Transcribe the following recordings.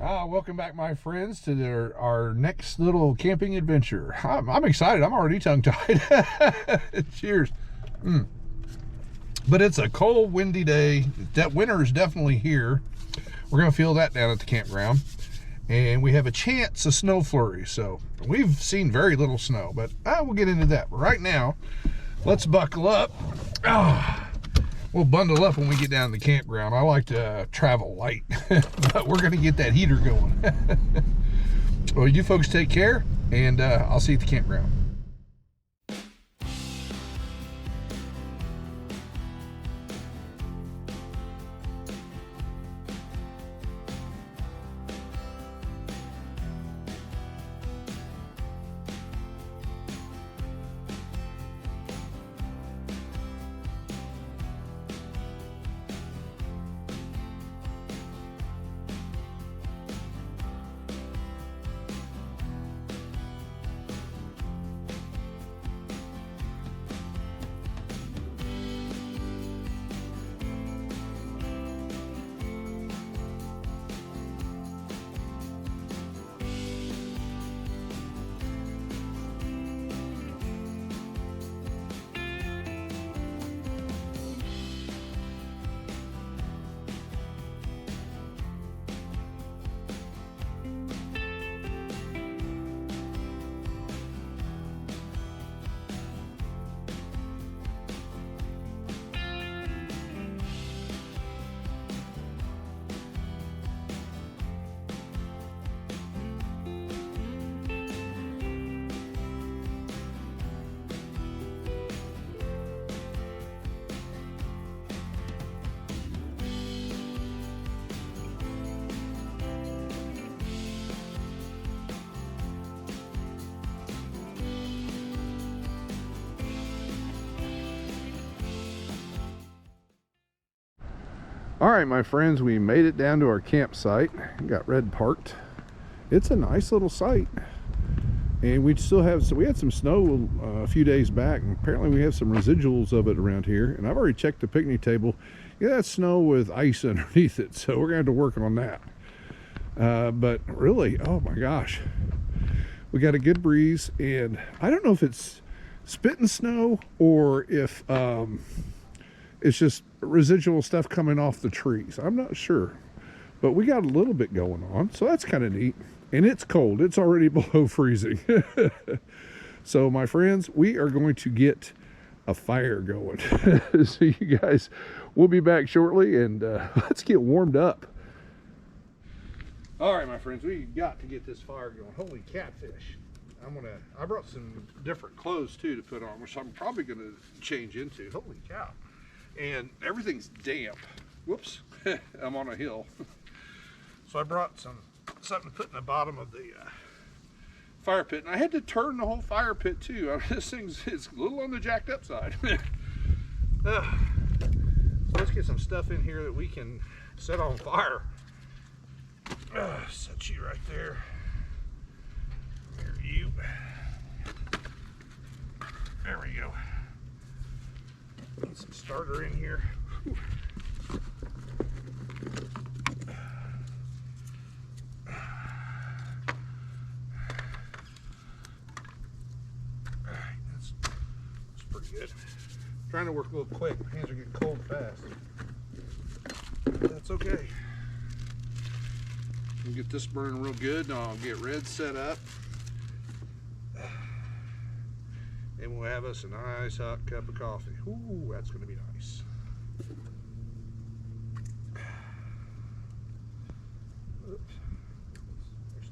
Welcome back, my friends, to our next little camping adventure. I'm excited. I'm already tongue-tied. Cheers. But it's a cold, windy day. That winter is definitely here. We're going to feel that down at the campground. And we have a chance of snow flurries. So we've seen very little snow, but we'll get into that. But right now, let's buckle up. We'll bundle up when we get down to the campground. I like to travel light, but we're going to get that heater going. Well, you folks take care, and I'll see you at the campground. All right, my friends, we made it down to our campsite. Got Red parked. It's a nice little site, and we still have, so we had some snow a few days back, and apparently we have some residuals of it around here. And I've already checked the picnic table. Yeah, that's snow with ice underneath it, so we're gonna have to work on that. But really, oh my gosh, we got a good breeze, and I don't know if it's spitting snow or if it's just residual stuff coming off the trees. I'm not sure, but we got a little bit going on, so that's kind of neat. And it's cold. It's already below freezing. So my friends, we are going to get a fire going. So you guys, we'll be back shortly, and let's get warmed up. All right, my friends, we got to get this fire going. Holy catfish. I brought some different clothes too to put on, which I'm probably gonna change into. Holy cow. And everything's damp. Whoops, I'm on a hill. So I brought something to put in the bottom of the fire pit, and I had to turn the whole fire pit too. This thing's, it's a little on the jacked up side. So let's get some stuff in here that we can set on fire. Set you right there. There you. There we go. Need some starter in here. Whew. Alright, that's pretty good. I'm trying to work a little quick. My hands are getting cold fast. That's okay. We'll get this burning real good, and I'll get Red set up. And we'll have us a nice hot cup of coffee. Ooh, that's going to be nice. Oops.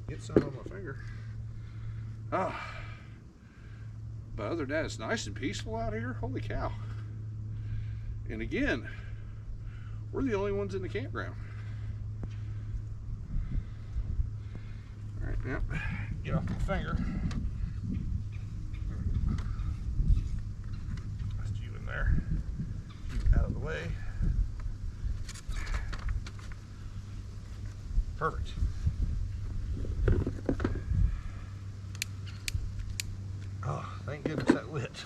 Get some on my finger. But other than that, it's nice and peaceful out here. Holy cow. And again, we're the only ones in the campground. All right, now, get off my finger. There, out of the way. Perfect. Oh, thank goodness that lit.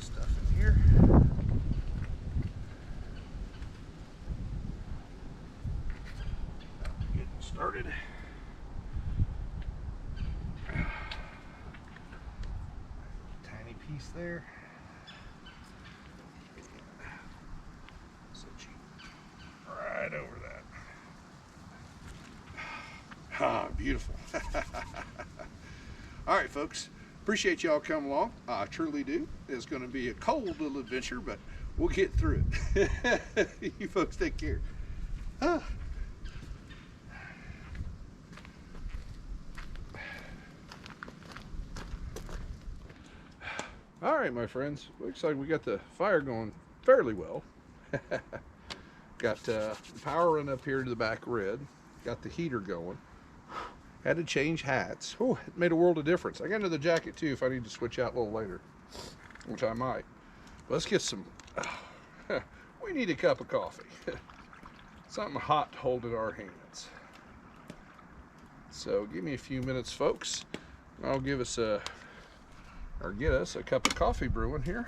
Stuff in here. there. Set you right over that. Ah, beautiful. All right, folks. Appreciate y'all coming along. I truly do. It's going to be a cold little adventure, but we'll get through it. You folks take care. Ah. All right, my friends. Looks like we got the fire going fairly well. Got power running up here to the back red. Got the heater going. Had to change hats. Oh, it made a world of difference. I got another jacket too if I need to switch out a little later, which I might. But let's get some. We need a cup of coffee. Something hot to hold in our hands. So give me a few minutes, folks. I'll give us get us a cup of coffee brewing here.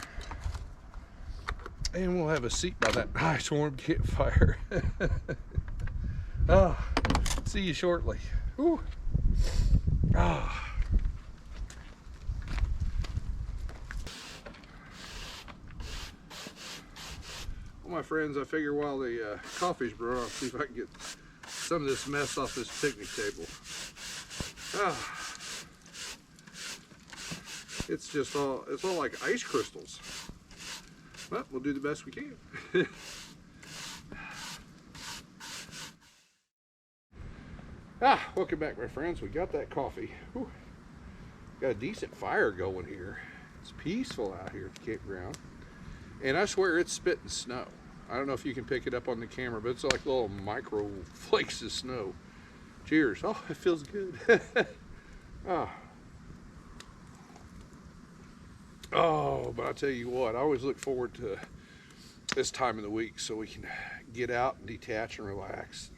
And we'll have a seat by that nice warm campfire. Oh, see you shortly. Ooh. Ah. Well, my friends, I figure while the coffee's brewing, I'll see if I can get some of this mess off this picnic table. Ah. It's all like ice crystals. But we'll do the best we can. Welcome back, my friends. We got that coffee. Whew. Got a decent fire going here. It's peaceful out here at the campground. And I swear it's spitting snow. I don't know if you can pick it up on the camera, but it's like little micro flakes of snow. Cheers. Oh, it feels good. Oh, but I tell you what, I always look forward to this time of the week so we can get out and detach and relax.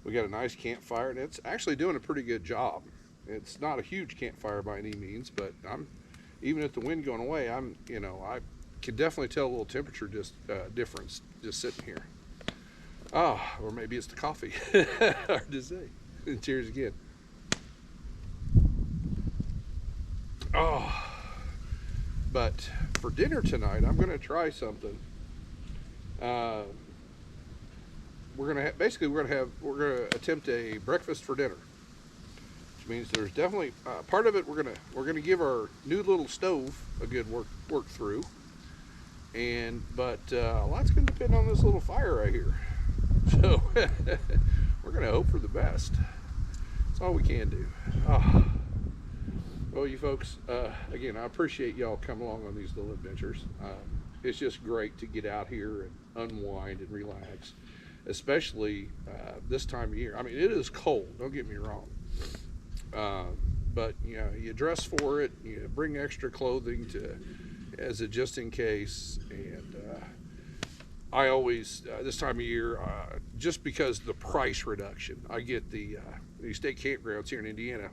We got a nice campfire, and it's actually doing a pretty good job. It's not a huge campfire by any means, but even with the wind going away, I can definitely tell a little temperature difference just sitting here. Or maybe it's the coffee. Hard to say. Cheers again. But for dinner tonight, I'm going to try something. We're going to attempt a breakfast for dinner, which means there's definitely part of it. We're going to give our new little stove a good work through, but a lot's going to depend on this little fire right here. So we're going to hope for the best. That's all we can do. Well, you folks, again, I appreciate y'all coming along on these little adventures. It's just great to get out here and unwind and relax, especially this time of year. I mean, it is cold, don't get me wrong. But, you dress for it, you bring extra clothing as a just in case. And I always, this time of year, just because the price reduction, I get these state campgrounds here in Indiana.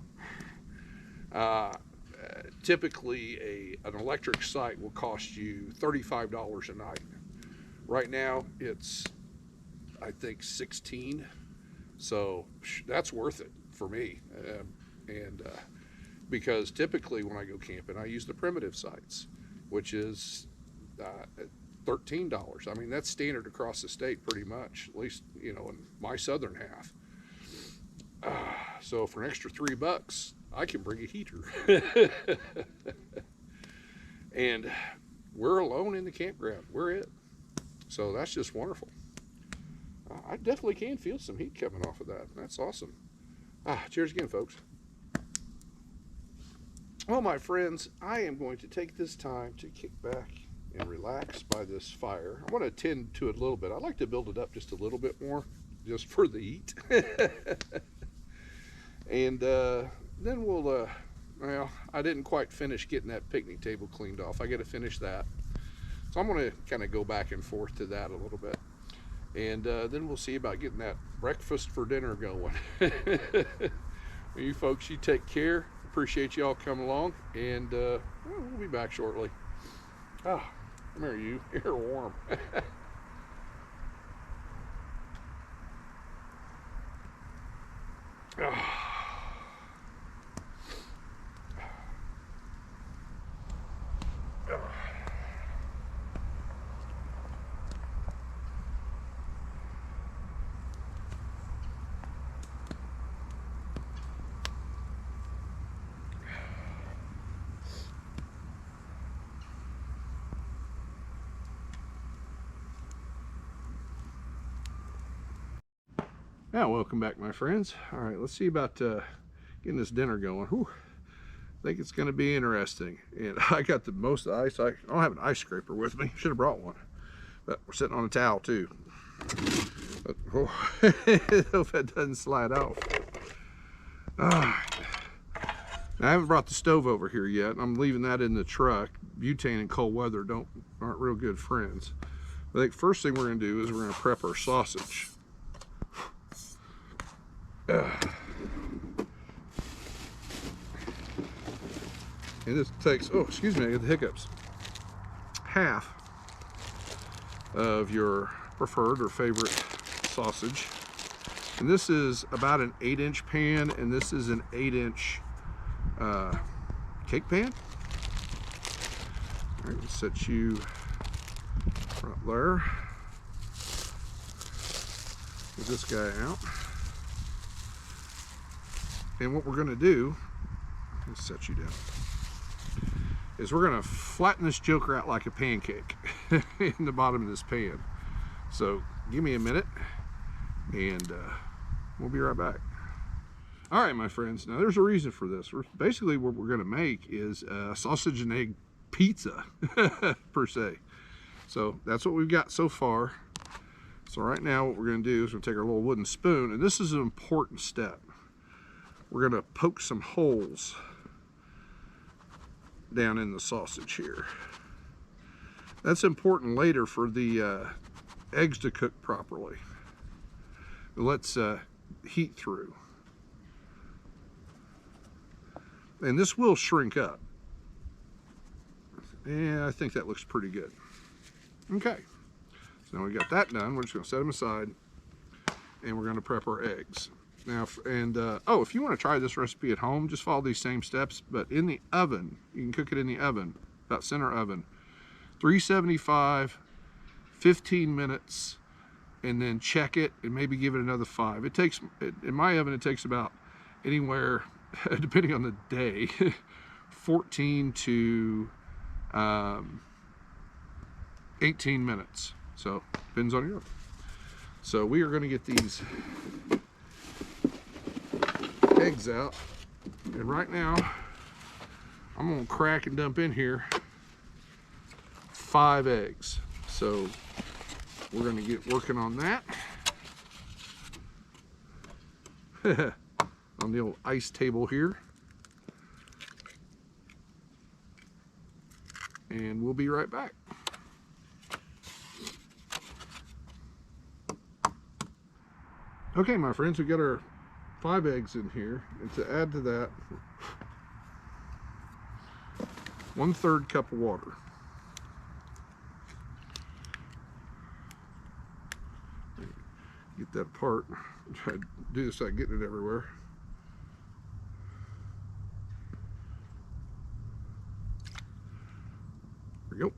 Typically an electric site will cost you $35 a night. Right now it's, I think, $16, so that's worth it for me. Because typically when I go camping, I use the primitive sites, which is $13. I mean, that's standard across the state pretty much, at least in my southern half. So for an extra $3, I can bring a heater. And we're alone in the campground. We're it. So that's just wonderful. I definitely can feel some heat coming off of that. That's awesome. Cheers again, folks. Well, my friends, I am going to take this time to kick back and relax by this fire. I want to tend to it a little bit. I like to build it up just a little bit more, just for the heat. And then we'll, well, I didn't quite finish getting that picnic table cleaned off. I got to finish that. So I'm going to kind of go back and forth to that a little bit. And then we'll see about getting that breakfast for dinner going. Well, you folks, you take care. Appreciate y'all coming along. And we'll be back shortly. Come here, you. You're warm. Now, welcome back, my friends. All right, let's see about getting this dinner going. Whew. I think it's going to be interesting. And I got the most ice. I don't have an ice scraper with me. Should have brought one. But we're sitting on a towel too. But, oh, hope that doesn't slide off. Now, I haven't brought the stove over here yet. I'm leaving that in the truck. Butane and cold weather aren't real good friends. I think first thing we're going to do is we're going to prep our sausage. And this takes, oh, excuse me, I get the hiccups. Half of your preferred or favorite sausage. And this is about an 8-inch pan, and this is an 8-inch cake pan. All right, we'll set you right there. Get this guy out. And what we're going to do, let's set you down, is we're going to flatten this joker out like a pancake in the bottom of this pan. So give me a minute and we'll be right back. All right, my friends, now there's a reason for this. Basically what we're going to make is a sausage and egg pizza per se. So that's what we've got so far. So right now what we're going to do is we'll take our little wooden spoon, and this is an important step. We're going to poke some holes down in the sausage here. That's important later for the eggs to cook properly. Let's heat through. And this will shrink up. And I think that looks pretty good. Okay, so now we got that done. We're just going to set them aside, and we're going to prep our eggs. Now, oh, if you want to try this recipe at home, just follow these same steps, but in the oven, you can cook it in the oven, about center oven, 375, 15 minutes, and then check it and maybe give it another 5. It takes, in my oven, it takes about anywhere, depending on the day, 14 to 18 minutes. So, depends on your oven. So we are going to get these eggs out, and right now I'm gonna crack and dump in here 5 eggs. So we're gonna get working on that on the old ice table here, and we'll be right back. Okay, my friends, we got our 5 eggs in here, and to add to that, 1/3 cup of water. Get that apart. Try to do this without getting it everywhere. There we go.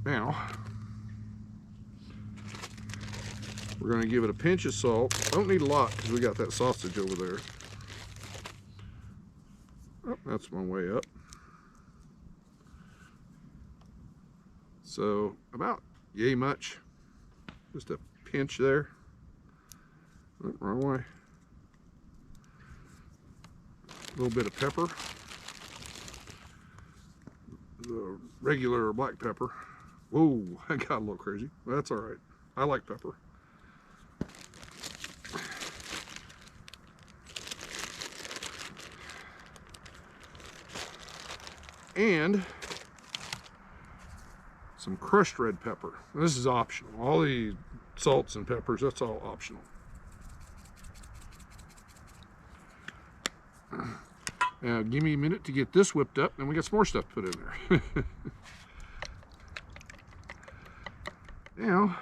Now, we're going to give it a pinch of salt. Don't need a lot because we got that sausage over there. Oh, that's one way up. So about yay much. Just a pinch there. Oh, wrong way. A little bit of pepper. The regular black pepper. Whoa, I got a little crazy. Well, that's all right. I like pepper. And some crushed red pepper. This is optional. All the salts and peppers, that's all optional. Now, give me a minute to get this whipped up, and we got some more stuff to put in there. Now,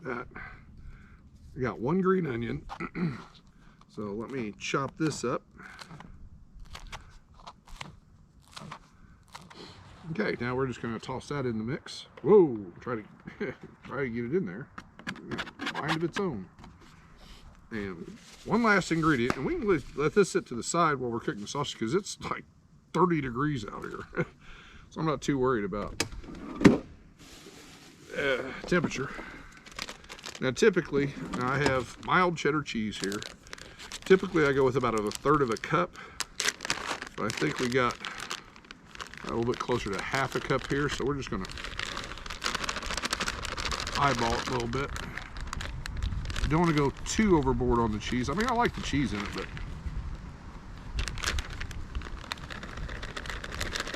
I got 1 green onion. So let me chop this up. Okay, now we're just going to toss that in the mix. Whoa, try to get it in there. Mind of its own. And one last ingredient, and we can let this sit to the side while we're cooking the sausage because it's like 30 degrees out here. So I'm not too worried about temperature. Now typically, I have mild cheddar cheese here. Typically I go with about 1/3 of a cup, but I think we got a little bit closer to 1/2 cup here, so we're just gonna eyeball it a little bit. You don't want to go too overboard on the cheese. I mean, I like the cheese in it, but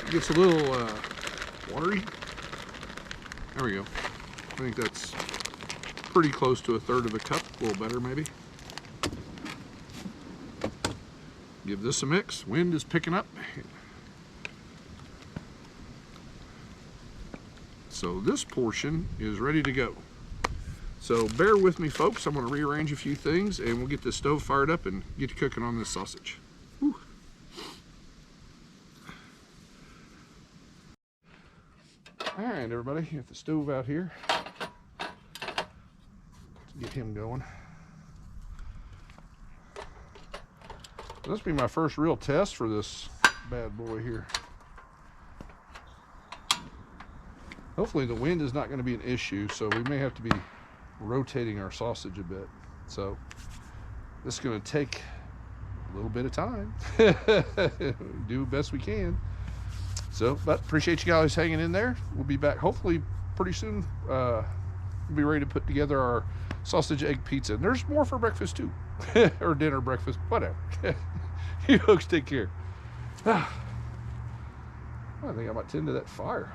it gets a little watery. There we go. I think that's pretty close to 1/3 of a cup, a little better maybe. Give this a mix. Wind is picking up. So this portion is ready to go. So bear with me, folks. I'm going to rearrange a few things and we'll get the stove fired up and get to cooking on this sausage. Whew. All right, everybody, get the stove out here. Let's get him going. This will be my first real test for this bad boy here. Hopefully the wind is not going to be an issue, so we may have to be rotating our sausage a bit. So this is going to take a little bit of time. Do the best we can. So, but appreciate you guys hanging in there. We'll be back hopefully pretty soon. We'll be ready to put together our sausage egg pizza. And there's more for breakfast too. Or dinner, breakfast, whatever. You folks take care. I think I might tend to that fire.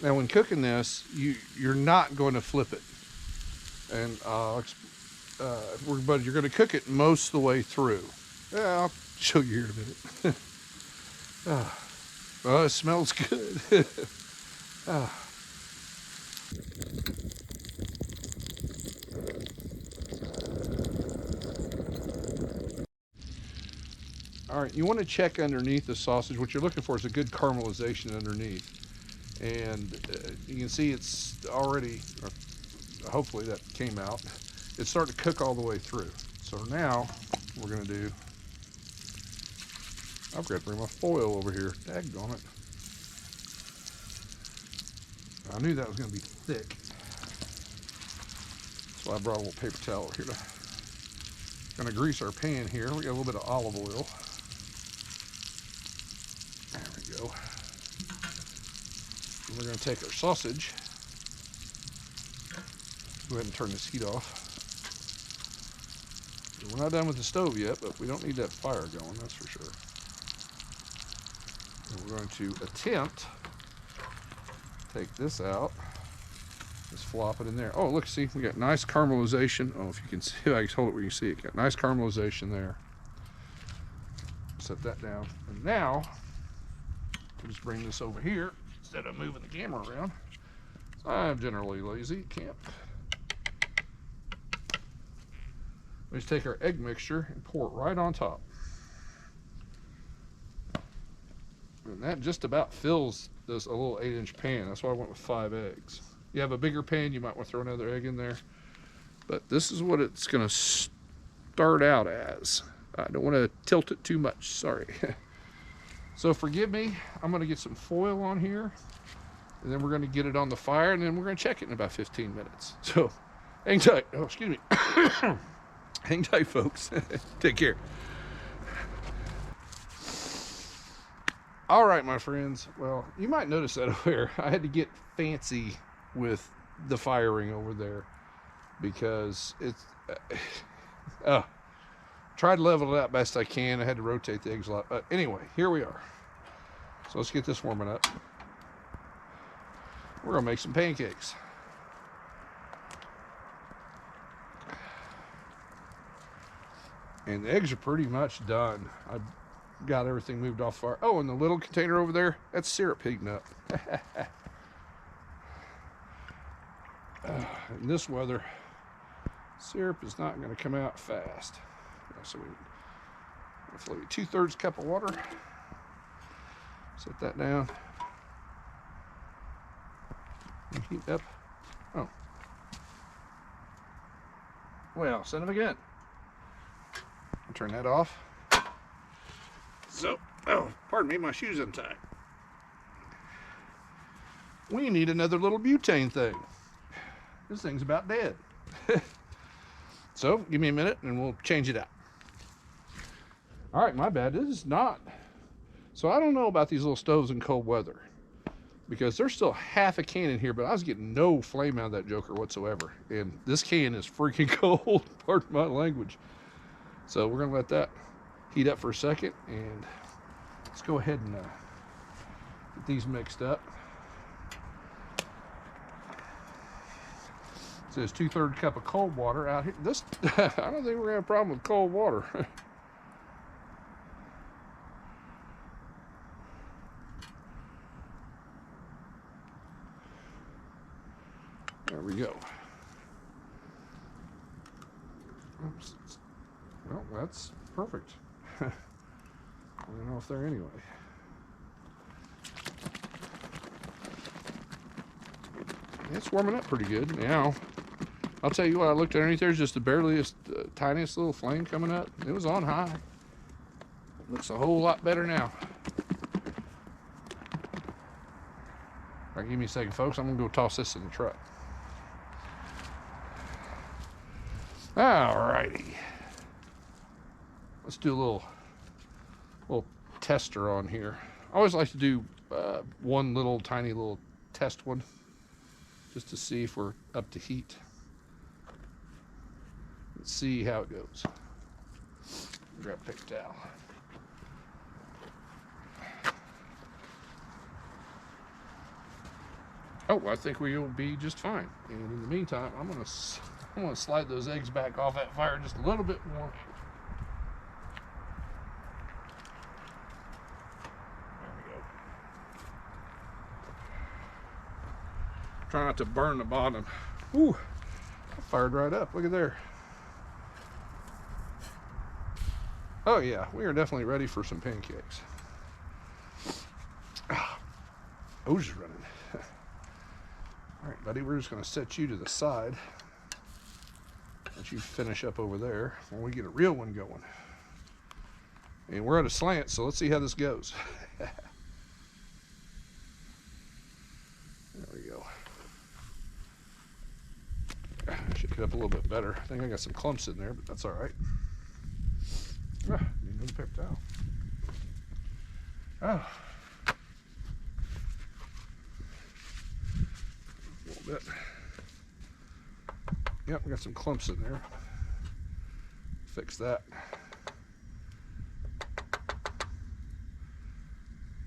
Now when cooking this, you're not going to flip it. And but you're going to cook it most of the way through. Yeah, I'll show you here in a minute. Oh, it smells good. All right, you want to check underneath the sausage. What you're looking for is a good caramelization underneath. And you can see it's already, hopefully that came out. It's starting to cook all the way through. So now we're going to do, I've got to bring my foil over here. Daggone it. I knew that was going to be thick. So I brought a little paper towel over here. Going to grease our pan here. We got a little bit of olive oil. There we go. And we're going to take our sausage. Go ahead and turn this heat off. We're not done with the stove yet, but we don't need that fire going, that's for sure. And we're going to attempt take this out. Just flop it in there. Oh, look, see, we got nice caramelization. Oh, if you can see, I can hold it where you see it. Got nice caramelization there. Set that down. And now, we'll just bring this over here instead of moving the camera around. I'm generally lazy at camp. We just take our egg mixture and pour it right on top. And that just about fills this a little 8-inch pan. That's why I went with 5 eggs. You have a bigger pan, you might want to throw another egg in there. But this is what it's going to start out as. I don't want to tilt it too much, sorry. So forgive me, I'm going to get some foil on here. And then we're going to get it on the fire, and then we're going to check it in about 15 minutes. So hang tight. Oh, excuse me. Hang tight, folks. Take care. All right, my friends. Well, you might notice that over there. I had to get fancy with the firing over there because it's tried to level it out best I can. I had to rotate the eggs a lot. But anyway, here we are. So let's get this warming up. We're gonna make some pancakes. And the eggs are pretty much done. I've got everything moved off fire. Oh, and the little container over there, that's syrup heating up. In this weather, syrup is not going to come out fast. So we hopefully 2/3 cup of water. Set that down. And heat up. Oh. Well, son of a gun. Turn that off. So, oh, pardon me, my shoe's untied. We need another little butane thing. This thing's about dead. So, give me a minute and we'll change it out. All right, my bad. This is not. So, I don't know about these little stoves in cold weather, because there's still half a can in here, but I was getting no flame out of that joker whatsoever. And this can is freaking cold, pardon my language. So, we're going to let that heat up for a second, and let's go ahead and get these mixed up. It says 2/3 cup of cold water out here. This, I don't think we're gonna have a problem with cold water. There we go. Oops. Well, that's perfect. I don't know if they're anyway. It's warming up pretty good now. I'll tell you what, I looked underneath, there's just the bareliest, tiniest little flame coming up. It was on high. It looks a whole lot better now. All right, give me a second, folks. I'm gonna go toss this in the truck. All righty. Let's do a little tester on here. I always like to do one little tiny little test one, just to see if we're up to heat. Let's see how it goes. Grab a paper towel. Oh, I think we will be just fine. And in the meantime, I'm gonna slide those eggs back off that fire just a little bit more. There we go. Try not to burn the bottom. Ooh, I fired right up. Look at there. Oh yeah, we are definitely ready for some pancakes. O's is running. All right, buddy, we're just gonna set you to the side. Let you finish up over there when we get a real one going. And we're at a slant, so let's see how this goes. There we go. Should get up a little bit better. I think I got some clumps in there, but that's all right. Need another paper towel. Oh. A little bit. Yep, we got some clumps in there. Fix that.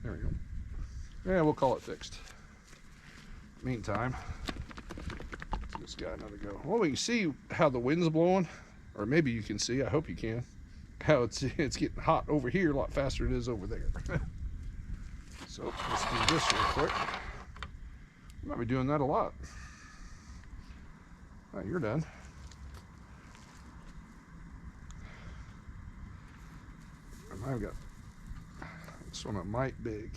There we go. Yeah, we'll call it fixed. Meantime, let's give this guy another go. Well, we can see how the wind's blowing, or maybe you can see, I hope you can, how it's getting hot over here a lot faster than it is over there. So let's do this real quick. I might be doing that a lot. All right, you're done. I might have got this one, it might big.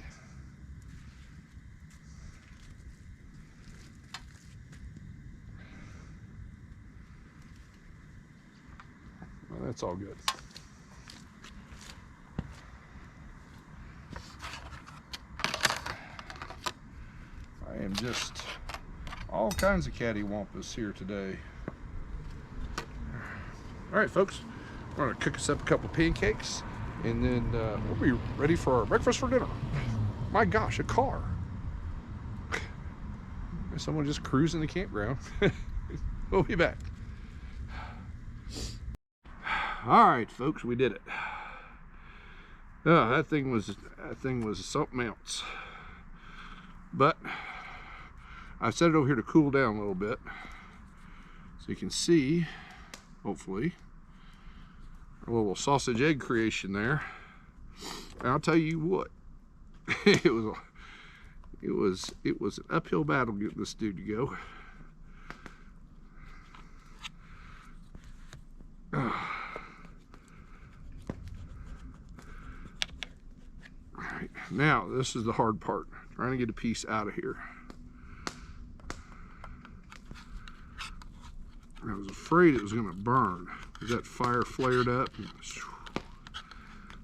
Well, that's all good. I am just all kinds of cattywampus here today. All right, folks, we're gonna cook us up a couple of pancakes, and then we'll be ready for our breakfast for dinner. My gosh, a car. Someone just cruising the campground. We'll be back. All right, folks, we did it. Oh, that thing was something else. But I set it over here to cool down a little bit, so you can see, hopefully, our little sausage egg creation there. And I'll tell you what, it was an uphill battle getting this dude to go. All right, now this is the hard part, trying to get a piece out of here. I was afraid it was going to burn because that fire flared up.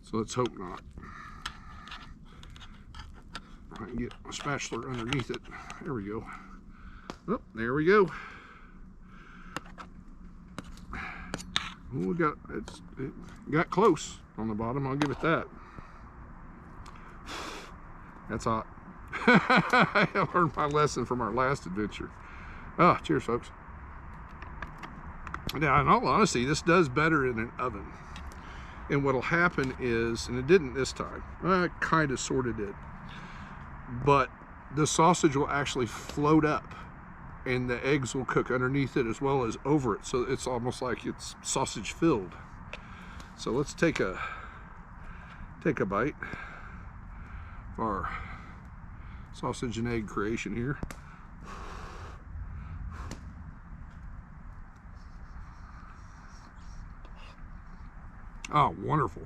So let's hope not. I can get a spatula underneath it. There we go. Oh, there we go. Oh, it got close on the bottom. I'll give it that. That's hot. I learned my lesson from our last adventure. Oh, cheers, folks. Now, in all honesty, this does better in an oven. And what'll happen is, and it didn't this time, it kind of sort of did, but the sausage will actually float up and the eggs will cook underneath it as well as over it. So it's almost like it's sausage filled. So let's take a bite of our sausage and egg creation here. Oh, wonderful.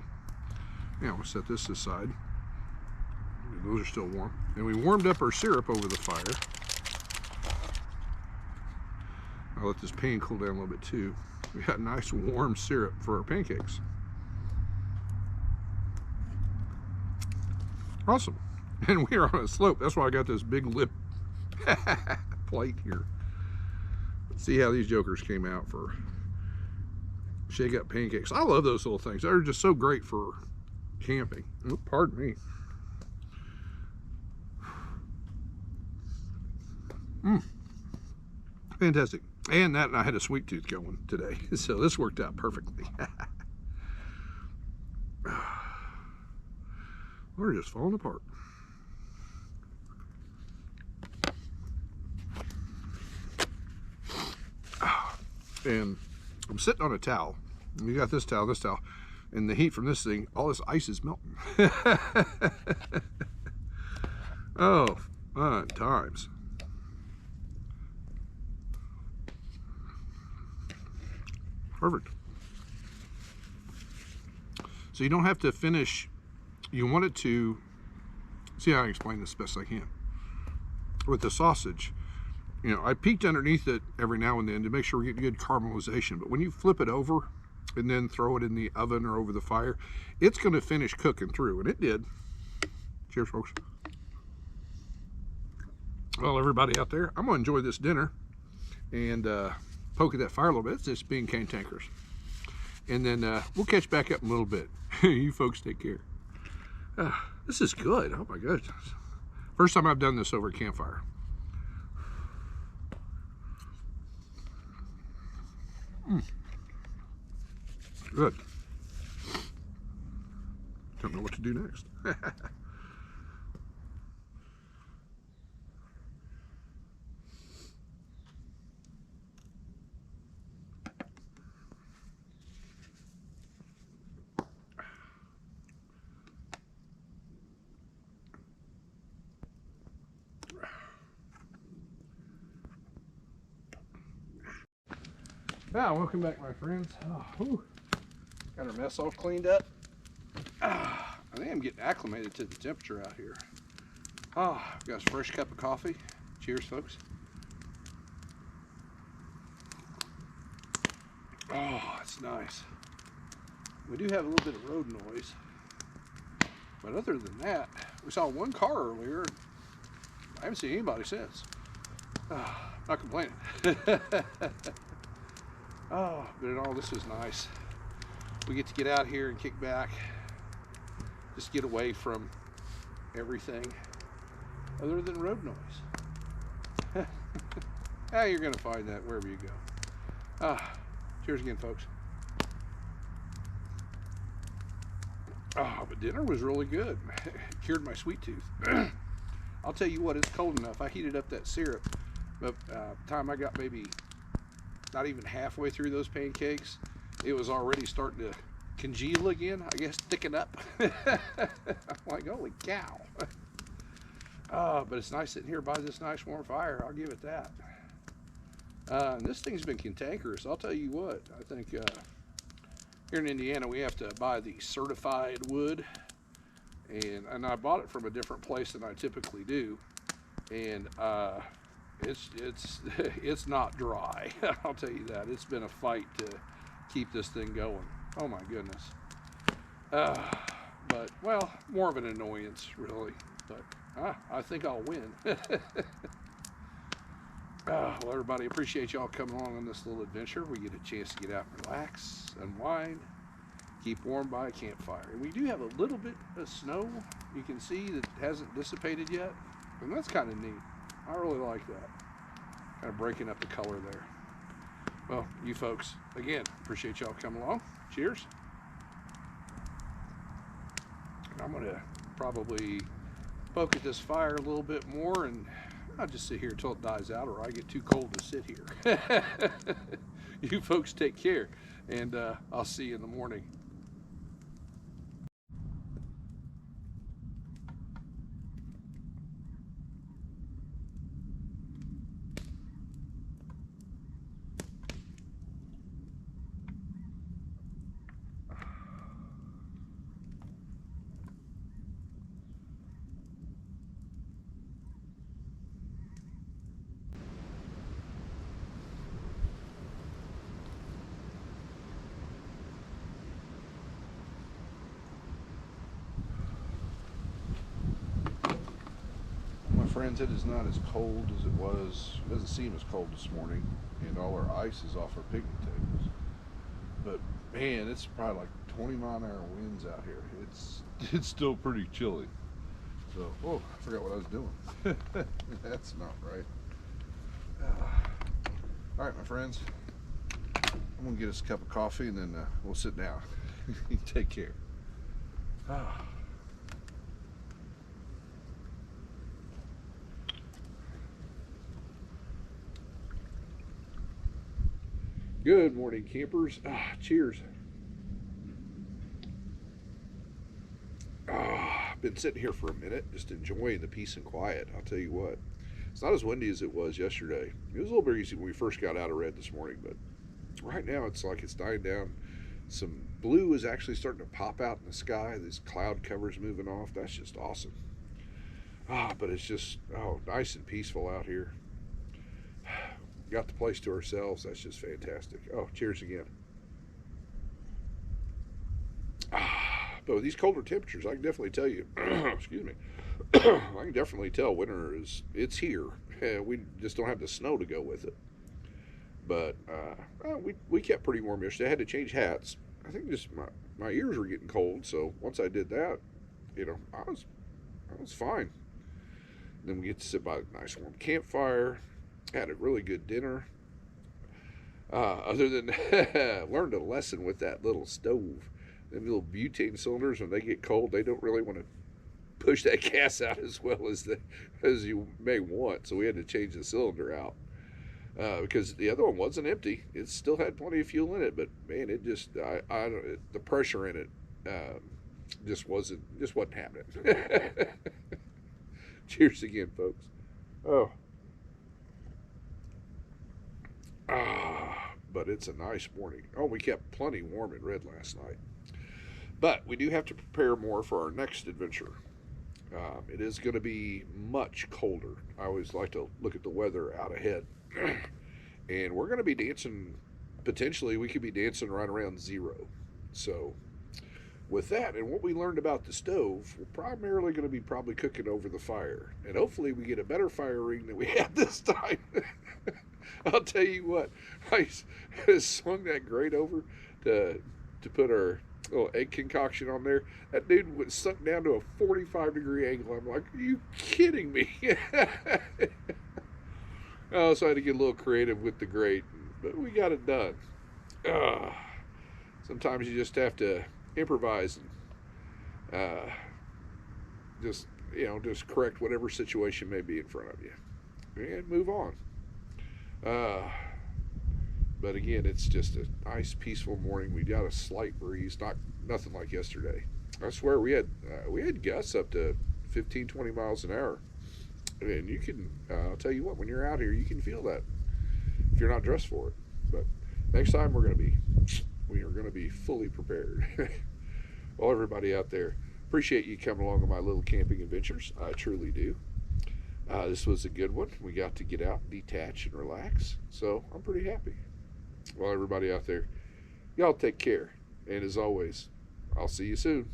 Yeah, we'll set this aside. Those are still warm. And we warmed up our syrup over the fire. I'll let this pan cool down a little bit too. We got nice warm syrup for our pancakes. Awesome. And we are on a slope. That's why I got this big lip plate here. Let's see how these jokers came out for shake up pancakes. I love those little things. They're just so great for camping. Oh, pardon me. Fantastic. And I had a sweet tooth going today, so this worked out perfectly. We're just falling apart. And I'm sitting on a towel. We got this towel, and the heat from this thing, all this ice is melting. Oh, fun times. Perfect. So you don't have to finish. You want it to, see how I explain this best I can. With the sausage, you know, I peeked underneath it every now and then to make sure we get good caramelization. But when you flip it over and then throw it in the oven or over the fire, it's going to finish cooking through, and it did. Cheers, folks. Well, everybody out there, I'm going to enjoy this dinner and poke at that fire a little bit. It's just being cantankerous. And then we'll catch back up in a little bit. You folks take care. This is good. Oh my goodness. First time I've done this over a campfire. Good. Don't know what to do next. Welcome back, my friends. Got our mess all cleaned up. I think I'm getting acclimated to the temperature out here. Got a fresh cup of coffee. Cheers, folks. Oh, it's nice. We do have a little bit of road noise, but other than that, we saw one car earlier. I haven't seen anybody since. Not complaining. But in all, this is nice. We get to get out here and kick back, just get away from everything other than road noise. You're gonna find that wherever you go. Cheers again, folks. But dinner was really good. Cured my sweet tooth. I'll tell you what, it's cold enough. I heated up that syrup, but by the time I got maybe not even halfway through those pancakes, it was already starting to congeal again, I guess, thicken up. I'm like, holy cow. But it's nice sitting here by this nice warm fire, I'll give it that. And this thing's been cantankerous, I'll tell you what. I think here in Indiana we have to buy the certified wood, and I bought it from a different place than I typically do, and it's not dry. I'll tell you that. It's been a fight to keep this thing going. Oh my goodness. But well, more of an annoyance really. But I think I'll win. Well, everybody, appreciate y'all coming along on this little adventure. We get a chance to get out and relax, unwind, keep warm by a campfire. And we do have a little bit of snow you can see that hasn't dissipated yet, and that's kind of neat. I really like that. Kind of breaking up the color there. Well, you folks, again, appreciate y'all coming along. Cheers. And I'm going to probably poke at this fire a little bit more, and I'll just sit here until it dies out, or I get too cold to sit here. You folks take care, and I'll see you in the morning. Friends, it is not as cold as it was. It doesn't seem as cold this morning, and all our ice is off our picnic tables. But man, it's probably like 20-mile-an-hour winds out here. It's still pretty chilly. So, oh, I forgot what I was doing. That's not right. All right, my friends, I'm gonna get us a cup of coffee, and then we'll sit down. Take care. Good morning, campers. Cheers. Been sitting here for a minute, just enjoying the peace and quiet. I'll tell you what, it's not as windy as it was yesterday. It was a little breezy when we first got out of red this morning, but right now it's like it's dying down. Some blue is actually starting to pop out in the sky. These cloud covers moving off. That's just awesome. But it's just nice and peaceful out here. Got the place to ourselves. That's just fantastic. Oh, cheers again. But with these colder temperatures, I can definitely tell you, excuse me, I can definitely tell winter it's here. We just don't have the snow to go with it. But we kept pretty warm yesterday. I had to change hats. I think just my ears were getting cold. So once I did that, I was fine. Then we get to sit by a nice warm campfire. Had a really good dinner. Other than learned a lesson with that little stove. Them little butane cylinders, when they get cold, they don't really want to push that gas out as well as you may want. So we had to change the cylinder out because the other one wasn't empty. It still had plenty of fuel in it, but man, it just the pressure in it just wasn't happening. Cheers again, folks. Oh. But it's a nice morning. Oh, we kept plenty warm and red last night. But we do have to prepare more for our next adventure. It is going to be much colder. I always like to look at the weather out ahead. And we're going to be dancing, potentially, we could be dancing right around 0. So, with that and what we learned about the stove, we're primarily going to be probably cooking over the fire. And hopefully we get a better fire ring than we had this time. I'll tell you what, I swung that grate over to put our little egg concoction on there. That dude was sunk down to a 45-degree angle. I'm like, are you kidding me? So I had to get a little creative with the grate, but we got it done. Sometimes you just have to improvise and just correct whatever situation may be in front of you and move on. But again, it's just a nice, peaceful morning. We got a slight breeze, nothing like yesterday. I swear we had gusts up to 15, 20 miles an hour, and you can. I'll tell you what, when you're out here, you can feel that if you're not dressed for it. But next time we are going to be fully prepared. Well, everybody out there, appreciate you coming along on my little camping adventures. I truly do. This was a good one. We got to get out, detach, and relax. So I'm pretty happy. Well, everybody out there, y'all take care. And as always, I'll see you soon.